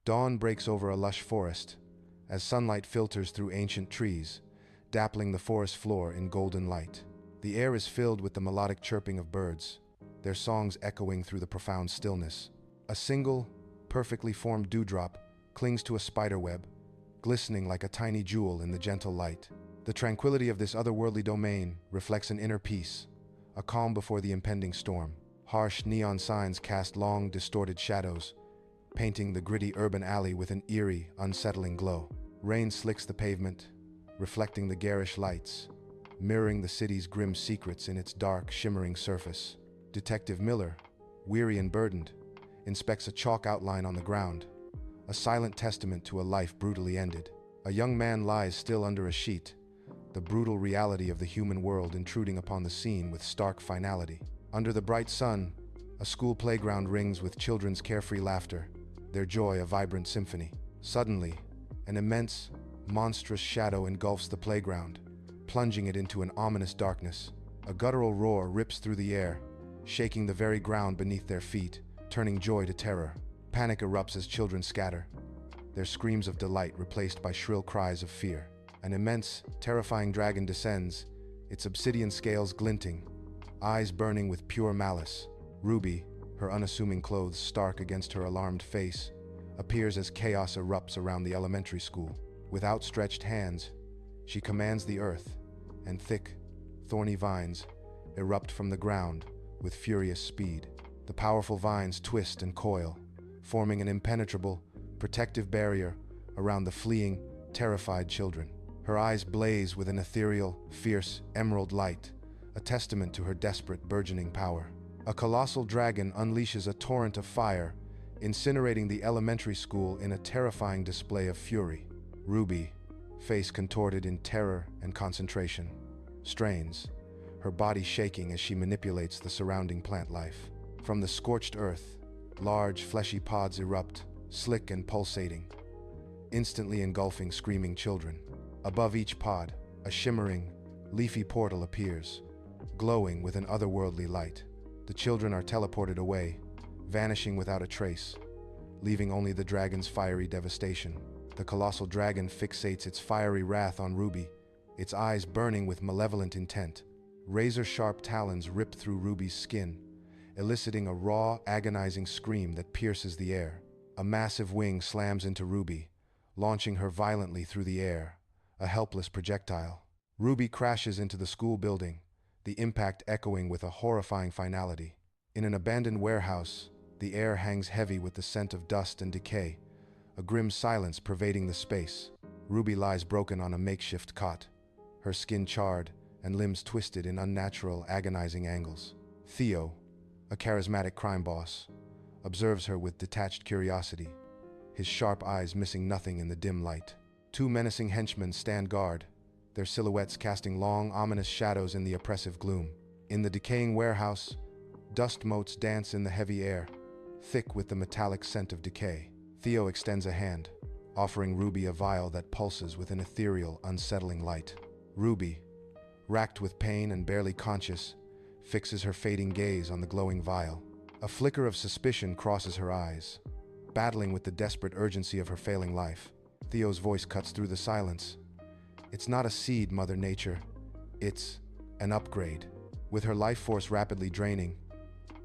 Dawn breaks over a lush forest as sunlight filters through ancient trees, dappling the forest floor in golden light. The air is filled with the melodic chirping of birds, their songs echoing through the profound stillness. A single, perfectly formed dewdrop clings to a spiderweb, glistening like a tiny jewel in the gentle light. The tranquility of this otherworldly domain reflects an inner peace, a calm before the impending storm. Harsh neon signs cast long, distorted shadows, painting the gritty urban alley with an eerie, unsettling glow. Rain slicks the pavement, reflecting the garish lights, mirroring the city's grim secrets in its dark, shimmering surface. Detective Miller, weary and burdened, inspects a chalk outline on the ground, a silent testament to a life brutally ended. A young man lies still under a sheet, the brutal reality of the human world intruding upon the scene with stark finality. Under the bright sun, a school playground rings with children's carefree laughter, their joy a vibrant symphony. Suddenly, an immense, monstrous shadow engulfs the playground, plunging it into an ominous darkness. A guttural roar rips through the air, shaking the very ground beneath their feet, turning joy to terror. Panic erupts as children scatter, their screams of delight replaced by shrill cries of fear. An immense, terrifying dragon descends, its obsidian scales glinting, eyes burning with pure malice. Ruby, her unassuming clothes stark against her alarmed face, appears as chaos erupts around the elementary school. With outstretched hands, she commands the earth, and thick, thorny vines erupt from the ground with furious speed. The powerful vines twist and coil, forming an impenetrable, protective barrier around the fleeing, terrified children. Her eyes blaze with an ethereal, fierce, emerald light, a testament to her desperate, burgeoning power. A colossal dragon unleashes a torrent of fire, incinerating the elementary school in a terrifying display of fury. Ruby, face contorted in terror and concentration, strains, her body shaking as she manipulates the surrounding plant life. From the scorched earth, large, fleshy pods erupt, slick and pulsating, instantly engulfing screaming children. Above each pod, a shimmering, leafy portal appears, glowing with an otherworldly light. The children are teleported away, vanishing without a trace, leaving only the dragon's fiery devastation. The colossal dragon fixates its fiery wrath on Ruby, its eyes burning with malevolent intent. Razor-sharp talons rip through Ruby's skin, eliciting a raw, agonizing scream that pierces the air. A massive wing slams into Ruby, launching her violently through the air, a helpless projectile. Ruby crashes into the school building, the impact echoing with a horrifying finality. In an abandoned warehouse, the air hangs heavy with the scent of dust and decay, a grim silence pervading the space. Ruby lies broken on a makeshift cot, her skin charred and limbs twisted in unnatural, agonizing angles. Theo, a charismatic crime boss, observes her with detached curiosity, his sharp eyes missing nothing in the dim light. Two menacing henchmen stand guard, their silhouettes casting long, ominous shadows in the oppressive gloom. In the decaying warehouse, dust motes dance in the heavy air, thick with the metallic scent of decay. Theo extends a hand, offering Ruby a vial that pulses with an ethereal, unsettling light. Ruby, racked with pain and barely conscious, fixes her fading gaze on the glowing vial. A flicker of suspicion crosses her eyes, battling with the desperate urgency of her failing life. Theo's voice cuts through the silence. It's not a seed, Mother Nature. It's an upgrade. With her life force rapidly draining,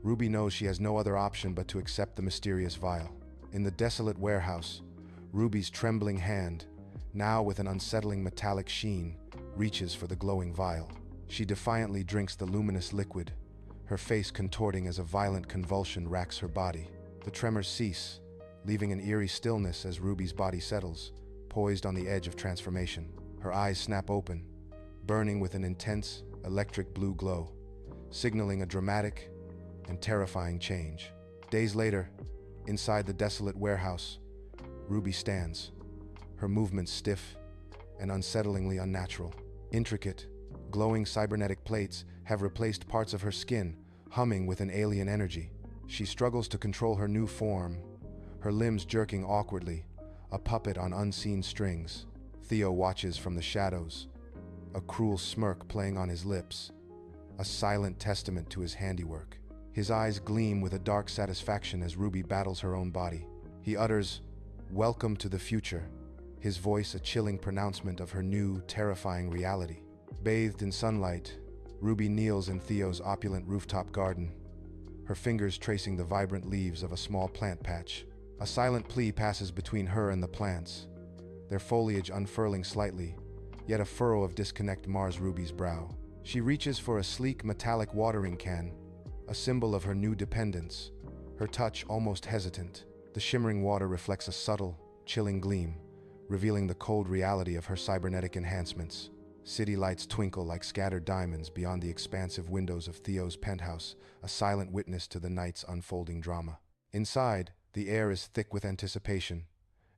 Ruby knows she has no other option but to accept the mysterious vial. In the desolate warehouse, Ruby's trembling hand, now with an unsettling metallic sheen, reaches for the glowing vial. She defiantly drinks the luminous liquid, her face contorting as a violent convulsion racks her body. The tremors cease, leaving an eerie stillness as Ruby's body settles, poised on the edge of transformation. Her eyes snap open, burning with an intense, electric blue glow, signaling a dramatic and terrifying change. Days later, inside the desolate warehouse, Ruby stands, her movements stiff and unsettlingly unnatural. Intricate, glowing cybernetic plates have replaced parts of her skin, humming with an alien energy. She struggles to control her new form, her limbs jerking awkwardly, a puppet on unseen strings. Theo watches from the shadows, a cruel smirk playing on his lips, a silent testament to his handiwork. His eyes gleam with a dark satisfaction as Ruby battles her own body. He utters, "Welcome to the future," his voice a chilling pronouncement of her new, terrifying reality. Bathed in sunlight, Ruby kneels in Theo's opulent rooftop garden, her fingers tracing the vibrant leaves of a small plant patch. A silent plea passes between her and the plants, their foliage unfurling slightly, yet a furrow of disconnect mars Ruby's brow. She reaches for a sleek metallic watering can, a symbol of her new dependence, her touch almost hesitant. The shimmering water reflects a subtle, chilling gleam, revealing the cold reality of her cybernetic enhancements. City lights twinkle like scattered diamonds beyond the expansive windows of Theo's penthouse, a silent witness to the night's unfolding drama. Inside, the air is thick with anticipation,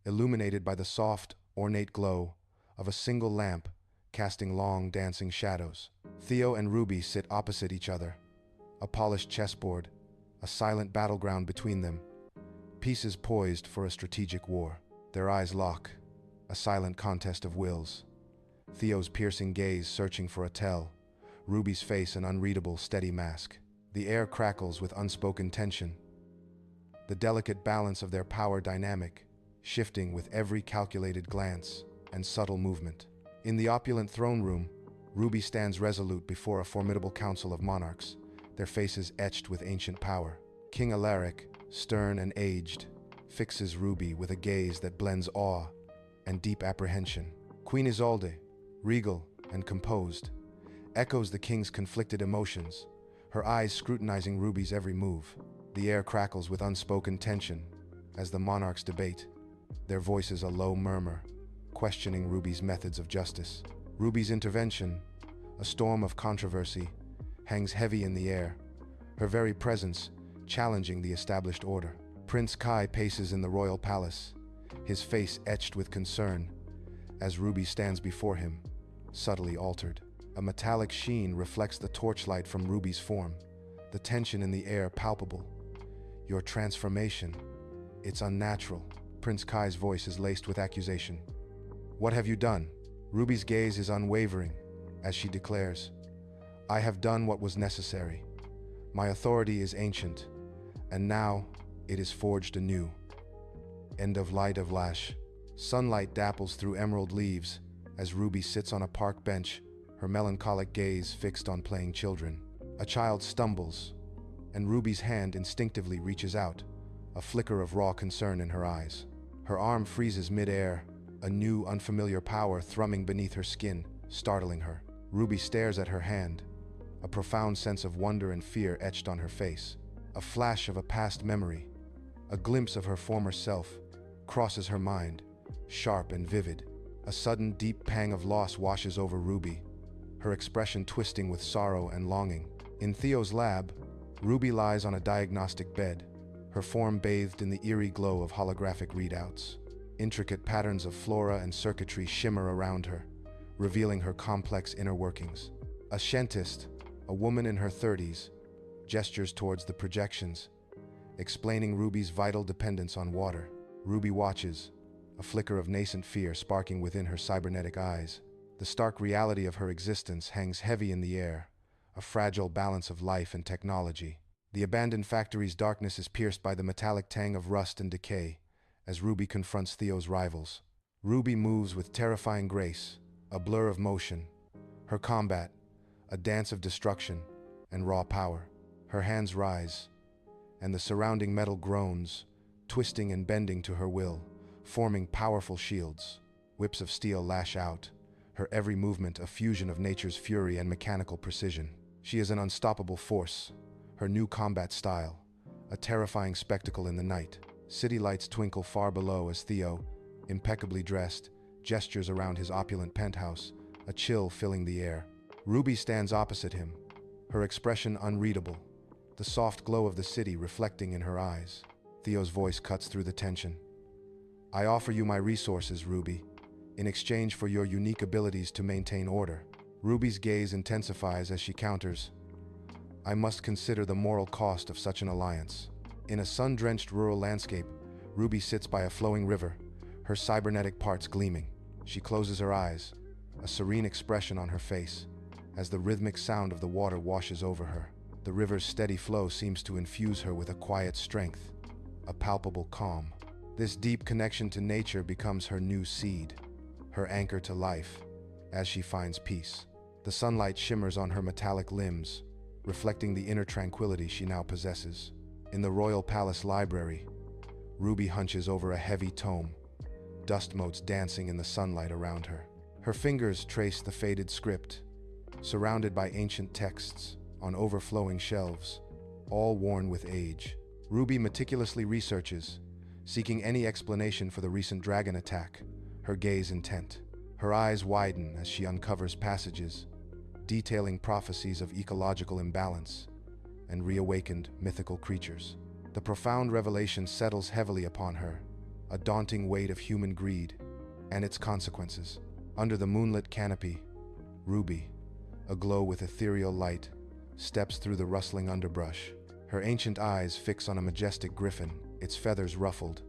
illuminated by the soft, ornate glow of a single lamp casting long, dancing shadows. Theo and Ruby sit opposite each other, a polished chessboard, a silent battleground between them, pieces poised for a strategic war. Their eyes lock, a silent contest of wills. Theo's piercing gaze searching for a tell, Ruby's face an unreadable, steady mask. The air crackles with unspoken tension, the delicate balance of their power dynamic, shifting with every calculated glance and subtle movement. In the opulent throne room, Ruby stands resolute before a formidable council of monarchs, their faces etched with ancient power. King Alaric, stern and aged, fixes Ruby with a gaze that blends awe and deep apprehension. Queen Isolde, regal and composed, echoes the king's conflicted emotions, her eyes scrutinizing Ruby's every move. The air crackles with unspoken tension as the monarchs debate, their voices a low murmur, questioning Ruby's methods of justice. Ruby's intervention, a storm of controversy, hangs heavy in the air, her very presence challenging the established order. Prince Kai paces in the royal palace, his face etched with concern, as Ruby stands before him, subtly altered. A metallic sheen reflects the torchlight from Ruby's form, the tension in the air palpable. "Your transformation, it's unnatural." Prince Kai's voice is laced with accusation. "What have you done?" Ruby's gaze is unwavering as she declares, "I have done what was necessary. My authority is ancient, and now it is forged anew." End of Light of Lash. Sunlight dapples through emerald leaves as Ruby sits on a park bench, her melancholic gaze fixed on playing children. A child stumbles, and Ruby's hand instinctively reaches out, a flicker of raw concern in her eyes. Her arm freezes mid-air, a new, unfamiliar power thrumming beneath her skin, startling her. Ruby stares at her hand, a profound sense of wonder and fear etched on her face. A flash of a past memory, a glimpse of her former self, crosses her mind, sharp and vivid. A sudden, deep pang of loss washes over Ruby, her expression twisting with sorrow and longing. In Theo's lab, Ruby lies on a diagnostic bed, her form bathed in the eerie glow of holographic readouts. Intricate patterns of flora and circuitry shimmer around her, revealing her complex inner workings. A scientist, a woman in her 30s, gestures towards the projections, explaining Ruby's vital dependence on water. Ruby watches, a flicker of nascent fear sparking within her cybernetic eyes. The stark reality of her existence hangs heavy in the air, a fragile balance of life and technology. The abandoned factory's darkness is pierced by the metallic tang of rust and decay as Ruby confronts Theo's rivals. Ruby moves with terrifying grace, a blur of motion. Her combat, a dance of destruction and raw power. Her hands rise, and the surrounding metal groans, twisting and bending to her will, forming powerful shields. Whips of steel lash out, her every movement a fusion of nature's fury and mechanical precision. She is an unstoppable force, her new combat style, a terrifying spectacle in the night. City lights twinkle far below as Theo, impeccably dressed, gestures around his opulent penthouse, a chill filling the air. Ruby stands opposite him, her expression unreadable, the soft glow of the city reflecting in her eyes. Theo's voice cuts through the tension. "I offer you my resources, Ruby, in exchange for your unique abilities to maintain order." Ruby's gaze intensifies as she counters, "I must consider the moral cost of such an alliance." In a sun-drenched rural landscape, Ruby sits by a flowing river, her cybernetic parts gleaming. She closes her eyes, a serene expression on her face, as the rhythmic sound of the water washes over her. The river's steady flow seems to infuse her with a quiet strength, a palpable calm. This deep connection to nature becomes her new seed, her anchor to life, as she finds peace. The sunlight shimmers on her metallic limbs, reflecting the inner tranquility she now possesses. In the royal palace library, Ruby hunches over a heavy tome, dust motes dancing in the sunlight around her. Her fingers trace the faded script, surrounded by ancient texts on overflowing shelves, all worn with age. Ruby meticulously researches, seeking any explanation for the recent dragon attack, her gaze intent. Her eyes widen as she uncovers passages detailing prophecies of ecological imbalance and reawakened mythical creatures. The profound revelation settles heavily upon her, a daunting weight of human greed and its consequences. Under the moonlit canopy, Ruby, aglow with ethereal light, steps through the rustling underbrush. Her ancient eyes fix on a majestic griffin, its feathers ruffled,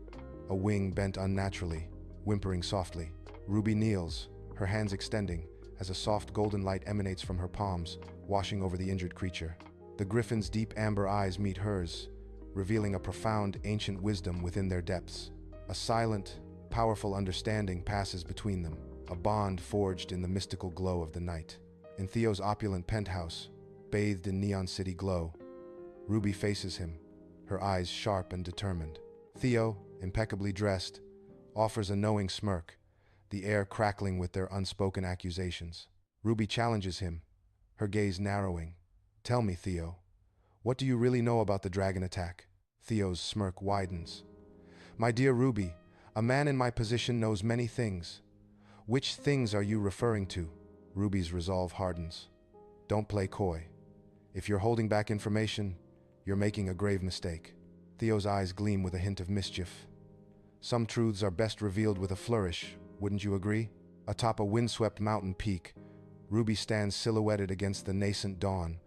a wing bent unnaturally, whimpering softly. Ruby kneels, her hands extending, as a soft golden light emanates from her palms, washing over the injured creature. The griffin's deep amber eyes meet hers, revealing a profound ancient wisdom within their depths. A silent, powerful understanding passes between them, a bond forged in the mystical glow of the night. In Theo's opulent penthouse, bathed in neon city glow, Ruby faces him, her eyes sharp and determined. Theo, impeccably dressed, offers a knowing smirk, the air crackling with their unspoken accusations. Ruby challenges him, her gaze narrowing. "Tell me, Theo, what do you really know about the dragon attack?" Theo's smirk widens. "My dear Ruby, a man in my position knows many things. Which things are you referring to?" Ruby's resolve hardens. "Don't play coy. If you're holding back information, you're making a grave mistake." Theo's eyes gleam with a hint of mischief. "Some truths are best revealed with a flourish, wouldn't you agree?" Atop a windswept mountain peak, Ruby stands silhouetted against the nascent dawn,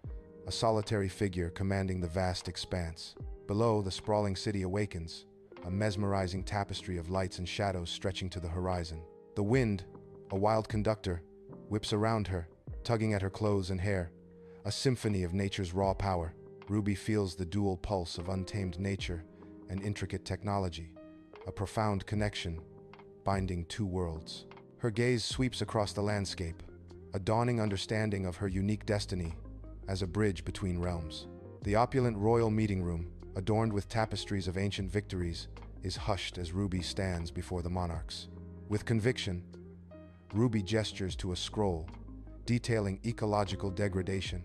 a solitary figure commanding the vast expanse. Below, the sprawling city awakens, a mesmerizing tapestry of lights and shadows stretching to the horizon. The wind, a wild conductor, whips around her, tugging at her clothes and hair, a symphony of nature's raw power. Ruby feels the dual pulse of untamed nature and intricate technology, a profound connection binding two worlds. Her gaze sweeps across the landscape, a dawning understanding of her unique destiny as a bridge between realms. The opulent royal meeting room, adorned with tapestries of ancient victories, is hushed as Ruby stands before the monarchs. With conviction, Ruby gestures to a scroll detailing ecological degradation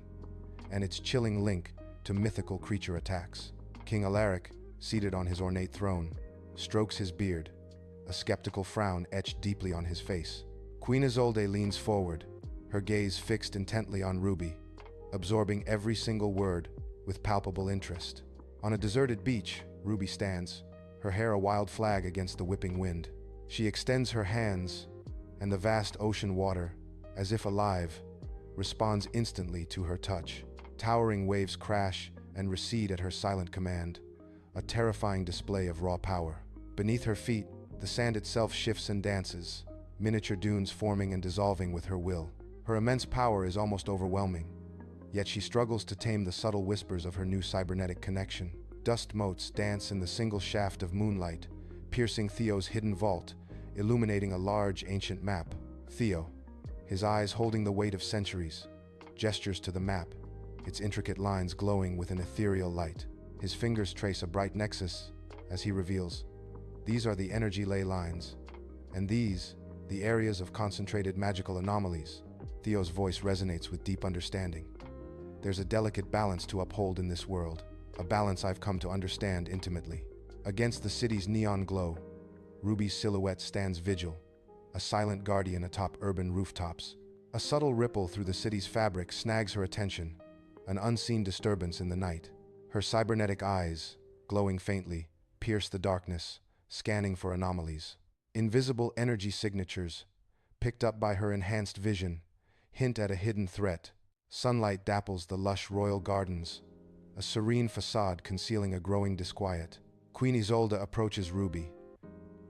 and its chilling link to mythical creature attacks. King Alaric, seated on his ornate throne, strokes his beard, a skeptical frown etched deeply on his face. Queen Isolde leans forward, her gaze fixed intently on Ruby, absorbing every single word with palpable interest. On a deserted beach, Ruby stands, her hair a wild flag against the whipping wind. She extends her hands, and the vast ocean water, as if alive, responds instantly to her touch. Towering waves crash and recede at her silent command, a terrifying display of raw power. Beneath her feet, the sand itself shifts and dances, miniature dunes forming and dissolving with her will. Her immense power is almost overwhelming, yet she struggles to tame the subtle whispers of her new cybernetic connection. Dust motes dance in the single shaft of moonlight, piercing Theo's hidden vault, illuminating a large ancient map. Theo, his eyes holding the weight of centuries, gestures to the map, its intricate lines glowing with an ethereal light. His fingers trace a bright nexus as he reveals, "These are the energy ley lines, and these, the areas of concentrated magical anomalies." Theo's voice resonates with deep understanding. "There's a delicate balance to uphold in this world, a balance I've come to understand intimately." Against the city's neon glow, Ruby's silhouette stands vigil, a silent guardian atop urban rooftops. A subtle ripple through the city's fabric snags her attention, an unseen disturbance in the night. Her cybernetic eyes, glowing faintly, pierce the darkness, scanning for anomalies. Invisible energy signatures, picked up by her enhanced vision, hint at a hidden threat. Sunlight dapples the lush royal gardens, a serene facade concealing a growing disquiet. Queen Isolde approaches Ruby,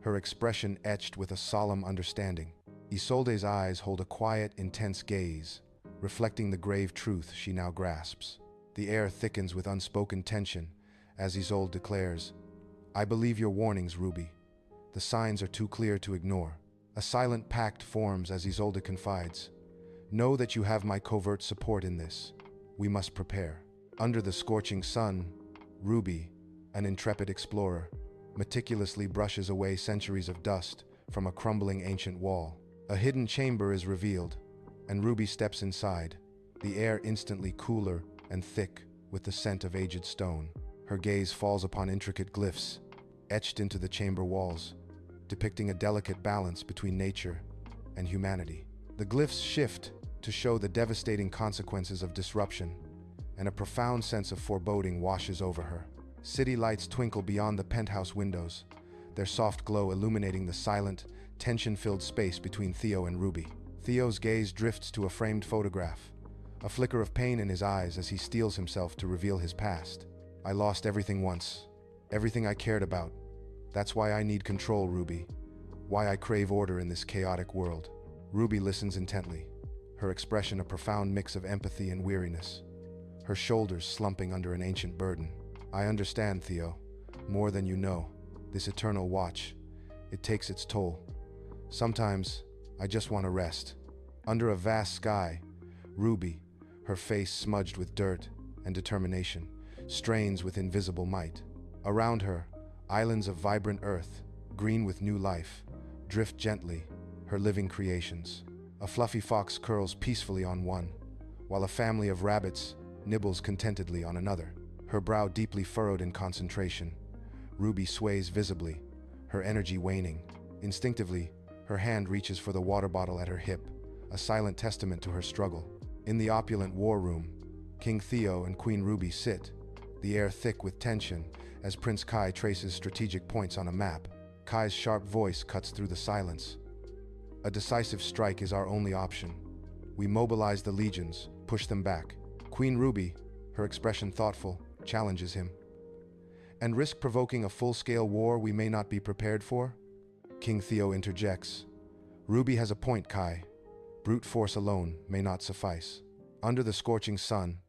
her expression etched with a solemn understanding. Isolde's eyes hold a quiet, intense gaze, reflecting the grave truth she now grasps. The air thickens with unspoken tension as Isolde declares, "I believe your warnings, Ruby, The signs are too clear to ignore. A silent pact forms as Isolde confides. Know that you have my covert support in this. We must prepare. Under the scorching sun, Ruby, an intrepid explorer, meticulously brushes away centuries of dust from a crumbling ancient wall. A hidden chamber is revealed, and Ruby steps inside, the air instantly cooler and thick with the scent of aged stone. Her gaze falls upon intricate glyphs, etched into the chamber walls, depicting a delicate balance between nature and humanity. The glyphs shift to show the devastating consequences of disruption, and a profound sense of foreboding washes over her. City lights twinkle beyond the penthouse windows, their soft glow illuminating the silent, tension-filled space between Theo and Ruby. Theo's gaze drifts to a framed photograph, a flicker of pain in his eyes as he steels himself to reveal his past. I lost everything once, everything I cared about. That's why I need control, Ruby. Why I crave order in this chaotic world. Ruby listens intently, her expression a profound mix of empathy and weariness, her shoulders slumping under an ancient burden. I understand, Theo, more than you know. This eternal watch, it takes its toll. Sometimes, I just want to rest. Under a vast sky, Ruby, her face smudged with dirt and determination, strains with invisible might. Around her, islands of vibrant earth, green with new life, drift gently, her living creations. A fluffy fox curls peacefully on one, while a family of rabbits nibbles contentedly on another. Her brow deeply furrowed in concentration, Ruby sways visibly, her energy waning. Instinctively, her hand reaches for the water bottle at her hip, a silent testament to her struggle. In the opulent war room, King Theo and Queen Ruby sit, the air thick with tension as Prince Kai traces strategic points on a map. Kai's sharp voice cuts through the silence. A decisive strike is our only option. We mobilize the legions, push them back. Queen Ruby, her expression thoughtful, challenges him. And risk provoking a full-scale war we may not be prepared for? King Theo interjects. Ruby has a point, Kai. Brute force alone may not suffice. Under the scorching sun,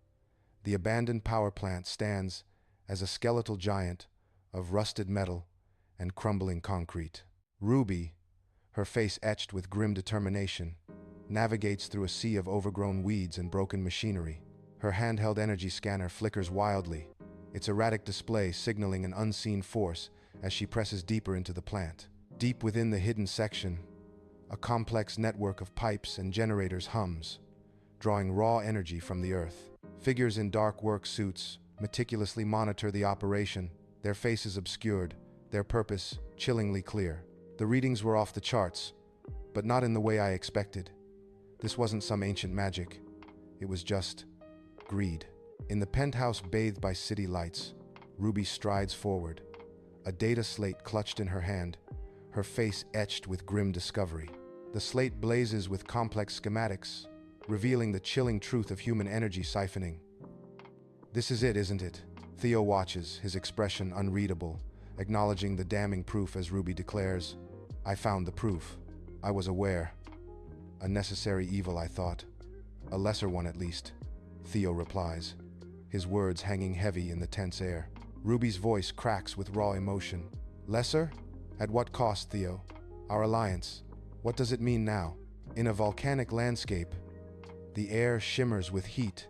the abandoned power plant stands as a skeletal giant of rusted metal and crumbling concrete. Ruby, her face etched with grim determination, navigates through a sea of overgrown weeds and broken machinery. Her handheld energy scanner flickers wildly, its erratic display signaling an unseen force as she presses deeper into the plant. Deep within the hidden section, a complex network of pipes and generators hums, drawing raw energy from the earth. Figures in dark work suits meticulously monitor the operation, their faces obscured, their purpose chillingly clear. The readings were off the charts, but not in the way I expected. This wasn't some ancient magic. It was just greed. In the penthouse bathed by city lights, Ruby strides forward, a data slate clutched in her hand, her face etched with grim discovery. The slate blazes with complex schematics, revealing the chilling truth of human energy siphoning. This is it, isn't it? Theo watches, his expression unreadable, acknowledging the damning proof as Ruby declares, I found the proof. I was aware. A necessary evil, I thought. A lesser one, at least. Theo replies, his words hanging heavy in the tense air. Ruby's voice cracks with raw emotion. Lesser? At what cost, Theo? Our alliance. What does it mean now? In a volcanic landscape, the air shimmers with heat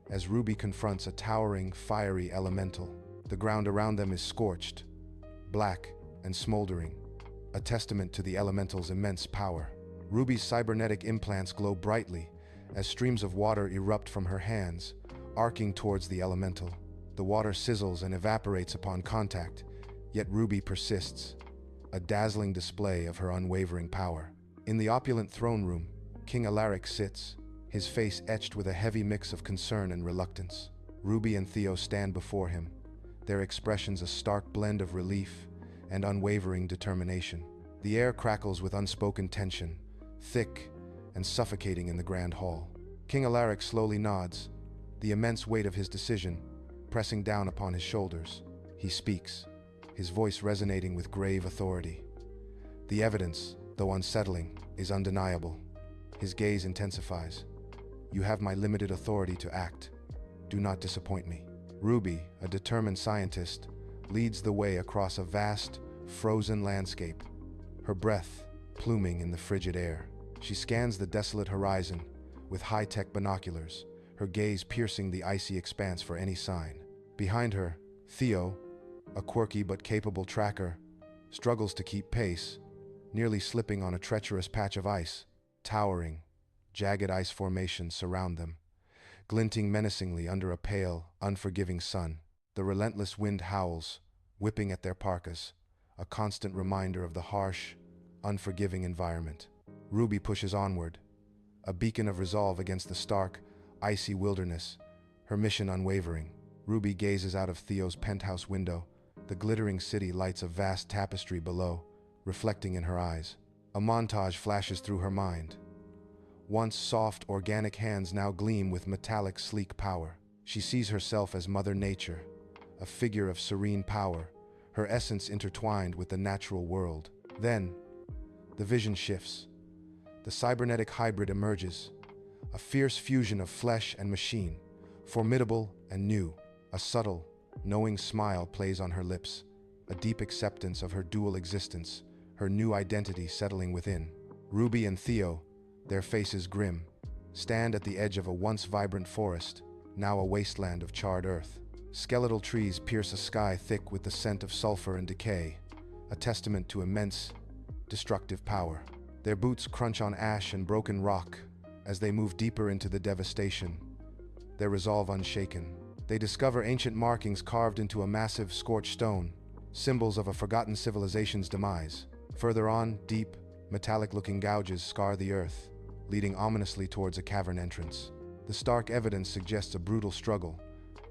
as Ruby confronts a towering, fiery elemental. The ground around them is scorched, black and smoldering, a testament to the elemental's immense power. Ruby's cybernetic implants glow brightly as streams of water erupt from her hands, arcing towards the elemental. The water sizzles and evaporates upon contact, yet Ruby persists, a dazzling display of her unwavering power. In the opulent throne room, King Alaric sits, his face etched with a heavy mix of concern and reluctance. Ruby and Theo stand before him, their expressions a stark blend of relief and unwavering determination. The air crackles with unspoken tension, thick and suffocating in the grand hall. King Alaric slowly nods, the immense weight of his decision pressing down upon his shoulders. He speaks, his voice resonating with grave authority. The evidence, though unsettling, is undeniable. His gaze intensifies. You have my limited authority to act. Do not disappoint me. Ruby, a determined scientist, leads the way across a vast, frozen landscape, her breath pluming in the frigid air. She scans the desolate horizon with high-tech binoculars, her gaze piercing the icy expanse for any sign. Behind her, Theo, a quirky but capable tracker, struggles to keep pace, nearly slipping on a treacherous patch of ice. Towering, jagged ice formations surround them, glinting menacingly under a pale, unforgiving sun. The relentless wind howls, whipping at their parkas, a constant reminder of the harsh, unforgiving environment. Ruby pushes onward, a beacon of resolve against the stark, icy wilderness, her mission unwavering. Ruby gazes out of Theo's penthouse window. The glittering city lights a vast tapestry below, reflecting in her eyes. A montage flashes through her mind. Once soft, organic hands now gleam with metallic, sleek power. She sees herself as Mother Nature, a figure of serene power, her essence intertwined with the natural world. Then, the vision shifts. The cybernetic hybrid emerges, a fierce fusion of flesh and machine, formidable and new. A subtle, knowing smile plays on her lips, a deep acceptance of her dual existence, her new identity settling within. Ruby and Theo, their faces grim, stand at the edge of a once vibrant forest, now a wasteland of charred earth. Skeletal trees pierce a sky thick with the scent of sulfur and decay, a testament to immense, destructive power. Their boots crunch on ash and broken rock as they move deeper into the devastation, their resolve unshaken. They discover ancient markings carved into a massive scorched stone, symbols of a forgotten civilization's demise. Further on, deep, metallic-looking gouges scar the earth, leading ominously towards a cavern entrance. The stark evidence suggests a brutal struggle,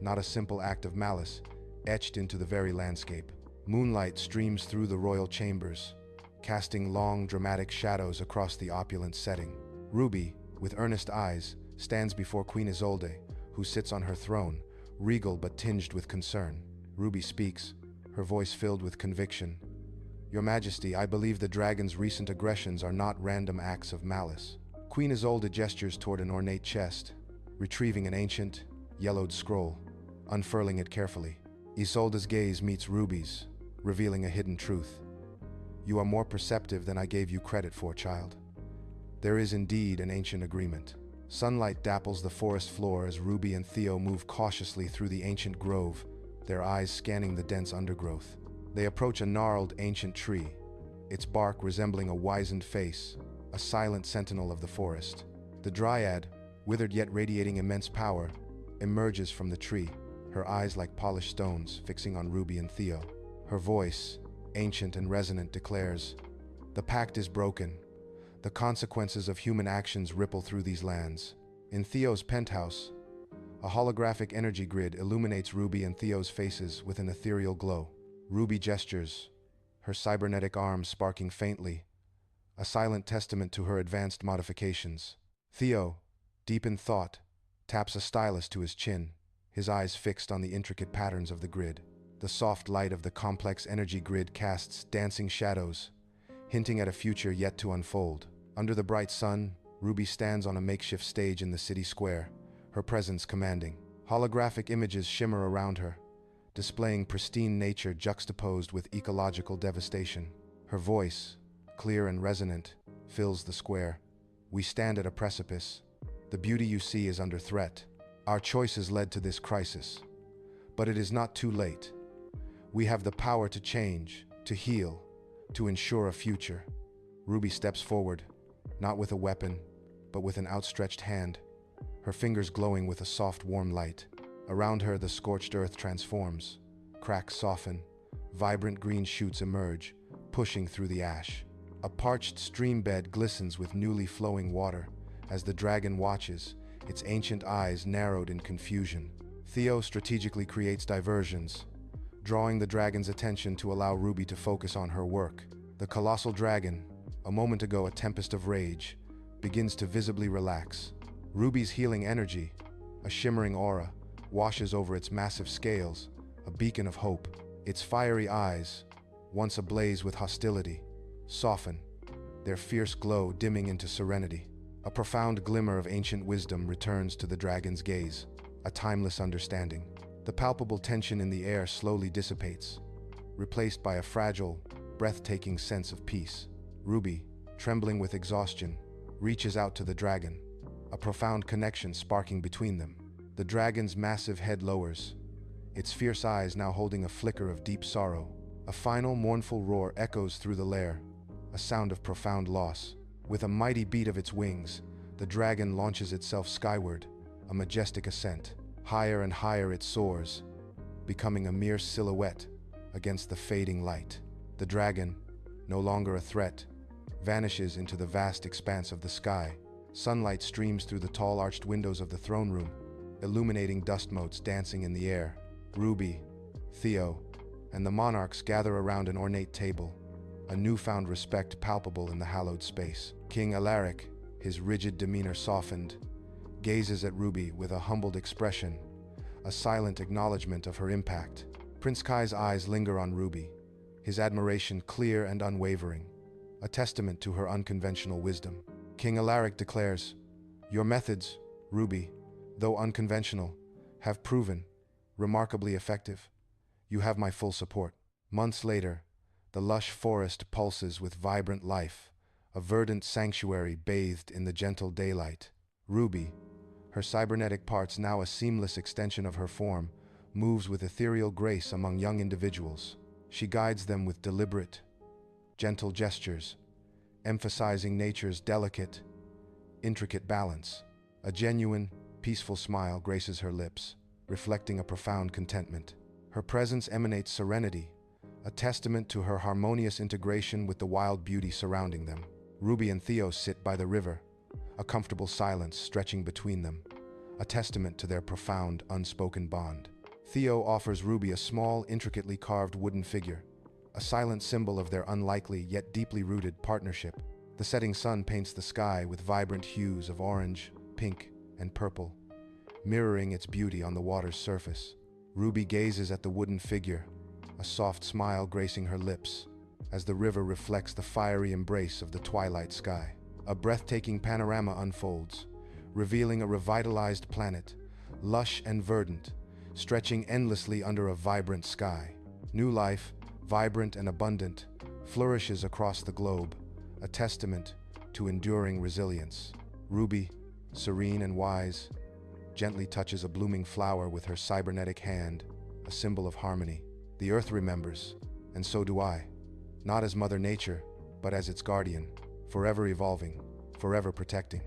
not a simple act of malice, etched into the very landscape. Moonlight streams through the royal chambers, casting long, dramatic shadows across the opulent setting. Ruby, with earnest eyes, stands before Queen Isolde, who sits on her throne, regal but tinged with concern. Ruby speaks, her voice filled with conviction. "Your Majesty, I believe the dragon's recent aggressions are not random acts of malice." Queen Isolde gestures toward an ornate chest, retrieving an ancient, yellowed scroll, unfurling it carefully. Isolde's gaze meets Ruby's, revealing a hidden truth. "You are more perceptive than I gave you credit for, child. There is indeed an ancient agreement." Sunlight dapples the forest floor as Ruby and Theo move cautiously through the ancient grove, their eyes scanning the dense undergrowth. They approach a gnarled ancient tree, its bark resembling a wizened face, a silent sentinel of the forest. The dryad, withered yet radiating immense power, emerges from the tree, her eyes like polished stones fixing on Ruby and Theo. Her voice, ancient and resonant, declares, "The pact is broken. The consequences of human actions ripple through these lands." In Theo's penthouse, a holographic energy grid illuminates Ruby and Theo's faces with an ethereal glow. Ruby gestures, her cybernetic arms sparking faintly, a silent testament to her advanced modifications. Theo, deep in thought, taps a stylus to his chin, his eyes fixed on the intricate patterns of the grid. The soft light of the complex energy grid casts dancing shadows, hinting at a future yet to unfold. Under the bright sun, Ruby stands on a makeshift stage in the city square, her presence commanding. Holographic images shimmer around her, displaying pristine nature juxtaposed with ecological devastation. Her voice, clear and resonant, fills the square. "We stand at a precipice. The beauty you see is under threat. Our choices led to this crisis. But it is not too late. We have the power to change, to heal, to ensure a future." Ruby steps forward, not with a weapon, but with an outstretched hand, her fingers glowing with a soft, warm light. Around her, the scorched earth transforms. Cracks soften, vibrant green shoots emerge, pushing through the ash. A parched stream bed glistens with newly flowing water. As the dragon watches, its ancient eyes narrowed in confusion. Theo strategically creates diversions, drawing the dragon's attention to allow Ruby to focus on her work. The colossal dragon, a moment ago a tempest of rage, begins to visibly relax. Ruby's healing energy, a shimmering aura, washes over its massive scales, a beacon of hope. Its fiery eyes, once ablaze with hostility, soften, their fierce glow dimming into serenity. A profound glimmer of ancient wisdom returns to the dragon's gaze, a timeless understanding. The palpable tension in the air slowly dissipates, replaced by a fragile, breathtaking sense of peace. Ruby, trembling with exhaustion, reaches out to the dragon, a profound connection sparking between them. The dragon's massive head lowers, its fierce eyes now holding a flicker of deep sorrow. A final mournful roar echoes through the lair, a sound of profound loss. With a mighty beat of its wings, the dragon launches itself skyward, a majestic ascent. Higher and higher it soars, becoming a mere silhouette against the fading light. The dragon, no longer a threat, vanishes into the vast expanse of the sky. Sunlight streams through the tall arched windows of the throne room, illuminating dust motes dancing in the air. Ruby, Theo, and the monarchs gather around an ornate table, a newfound respect palpable in the hallowed space. King Alaric, his rigid demeanor softened, gazes at Ruby with a humbled expression, a silent acknowledgement of her impact. Prince Kai's eyes linger on Ruby, his admiration clear and unwavering, a testament to her unconventional wisdom. King Alaric declares, "Your methods, Ruby, though unconventional, have proven remarkably effective. You have my full support." Months later, the lush forest pulses with vibrant life, a verdant sanctuary bathed in the gentle daylight. Ruby, her cybernetic parts now a seamless extension of her form, moves with ethereal grace among young individuals. She guides them with deliberate, gentle gestures, emphasizing nature's delicate, intricate balance. A genuine, peaceful smile graces her lips, reflecting a profound contentment. Her presence emanates serenity, a testament to her harmonious integration with the wild beauty surrounding them. Ruby and Theo sit by the river, a comfortable silence stretching between them, a testament to their profound, unspoken bond. Theo offers Ruby a small, intricately carved wooden figure, a silent symbol of their unlikely yet deeply rooted partnership. The setting sun paints the sky with vibrant hues of orange, pink, and purple, mirroring its beauty on the water's surface. Ruby gazes at the wooden figure, a soft smile gracing her lips, as the river reflects the fiery embrace of the twilight sky. A breathtaking panorama unfolds, revealing a revitalized planet, lush and verdant, stretching endlessly under a vibrant sky. New life, vibrant and abundant, flourishes across the globe, a testament to enduring resilience. Ruby, serene and wise, gently touches a blooming flower with her cybernetic hand, a symbol of harmony. The earth remembers, and so do I, not as Mother Nature, but as its guardian, forever evolving, forever protecting.